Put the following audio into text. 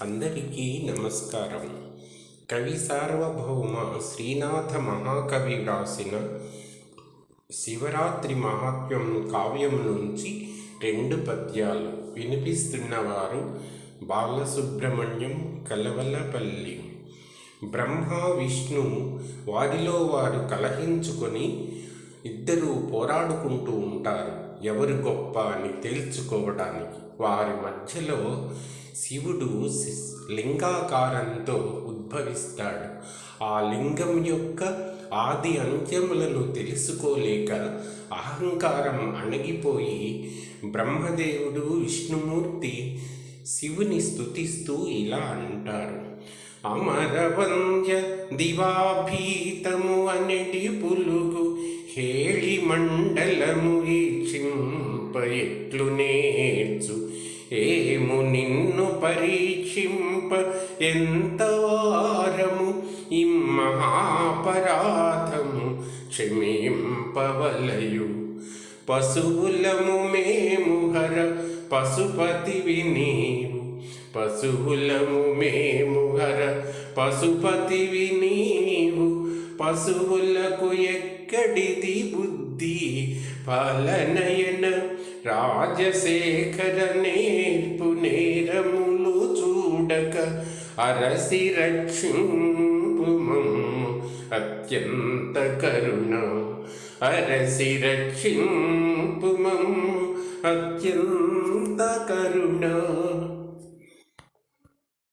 అందరికీ నమస్కారం. కవి సార్వభౌమ శ్రీనాథ మహాకవి వ్రాసిన శివరాత్రి మహాత్మ్యం కావ్యం నుంచి 2 పద్యాలు వినిపిస్తున్నవారు బాలసుబ్రహ్మణ్యం కలవలపల్లి. బ్రహ్మ విష్ణు వారిలో వారు కలహించుకొని ఇద్దరూ పోరాడుకుంటూ ఉంటారు ఎవరు గొప్ప అని తేల్చుకోవడానికి. వారి మధ్యలో శివుడు లింగాకారంతో ఉద్భవిస్తాడు. ఆ లింగం యొక్క ఆది అంత్యములను తెలుసుకోలేక అహంకారం అణగిపోయి బ్రహ్మదేవుడు విష్ణుమూర్తి శివుని స్తుతిస్తూ ఇలా అంటారు: అమరవంద్య దివాభీతము అనటి పులుగు హేళి మండలము ఈక్షింప ఎట్లు నేర్చు ఏము నిన్ను పరీక్షింప ఎంత వారము మహాపరాధము క్షమింపవలయు పశువులము మేము హర పశుపతివి నీవు పశువులము మేము హర పశుపతివి నీవు పశువులకు ఎక్కడిది బుద్ధి ఫలనయన రాజశేఖర నేర్పు నేరములు చూడక అరసి రక్షింపు అత్యంత కరుణ అరసి రక్షింపు అత్యంత కరుణ.